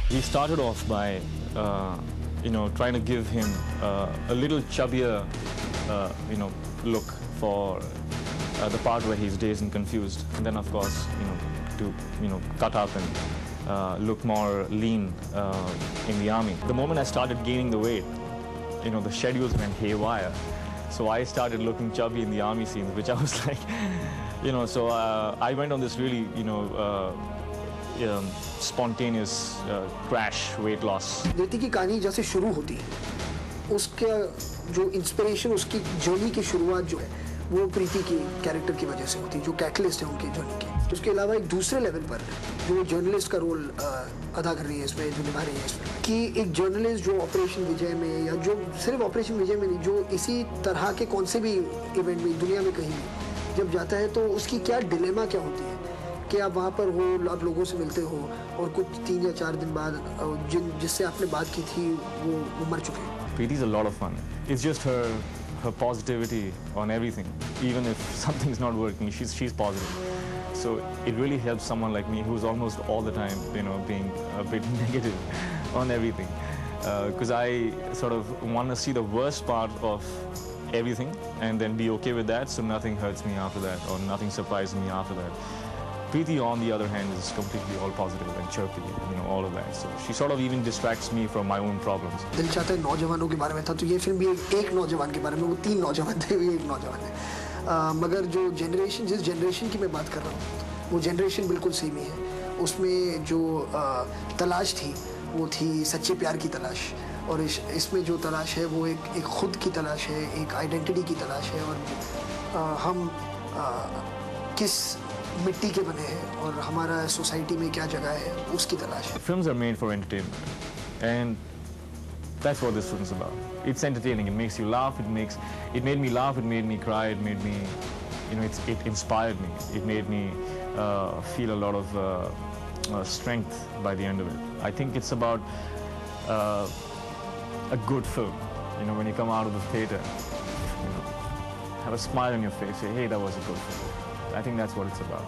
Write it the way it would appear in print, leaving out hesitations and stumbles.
He started off by, trying to give him a little chubbier, look for the part where he's dazed and confused. And then, of course, to cut up and look more lean in the army. The moment I started gaining the weight, the schedules went haywire. So I started looking chubby in the army scenes, which I was like, so I went on this really, spontaneous crash weight loss. रीति की कहानी जैसे शुरू होती है, उसका जो inspiration, उसकी जर्नी की शुरुआत जो है, वो प्रीति की कैरेक्टर की वजह से होती है, जो कैटलिस्ट है उनकी जर्नी की। उसके अलावा एक दूसरे लेवल पर जो जर्नलिस्ट का रोल अदा कर रही है इसमें, जो निभा रही है इसमें, कि एक जर्नलिस्ट जो ऑपरेशन विजय में, या जो सिर्फ ऑपरेशन विजय में नहीं, जो इसी तरह के कौन से भी इवेंट में दुनिया में कहीं भी जब जाता है, तो उसकी क्या डिलेमा क्या होती है कि आप वहाँ पर हो, आप लोगों से मिलते हो और कुछ 3 या 4 दिन बाद जिससे आपने बात की थी वो मर चुके हैं। Preeti is a lot of fun. It's just her positivity on everything. Even if something's not working, she's positive. So it really helps someone like me who's almost all the time, being a bit negative on everything. Because I sort of want to see the worst part of everything and then be okay with that, so nothing hurts me after that or nothing surprises me after that. Preeti, on the other hand, is completely all positive and chirpy, all of that. So she sort of even distracts me from my own problems. दिल चाहता है नौजवानों के बारे में था, तो ये फिल्म भी एक नौजवान के बारे में, वो 3 नौजवान थे, ये एक नौजवान है। मगर जो जनरेशन, जिस जनरेशन की मैं बात कर रहा हूँ, वो जनरेशन बिल्कुल सेम ही है। उसमें जो तलाश थी, वो थी सच्चे प्यार की तलाश, और इसमें जो तलाश है वो एक खुद की तलाश है, एक आइडेंटिटी की तलाश है, और हम किस मिट्टी के बने हैं और हमारा सोसाइटी में क्या जगह है, उसकी तलाश है। Films are made for entertainment, and that's what this film is about. It's entertaining. It makes you laugh. It made me laugh. It made me cry. It made me, it inspired me. It made me feel a lot of strength by the end of it. I think it's about a good film. When you come out of the theater, have a smile on your face. Say, hey, that was a good film. I think that's what it's about.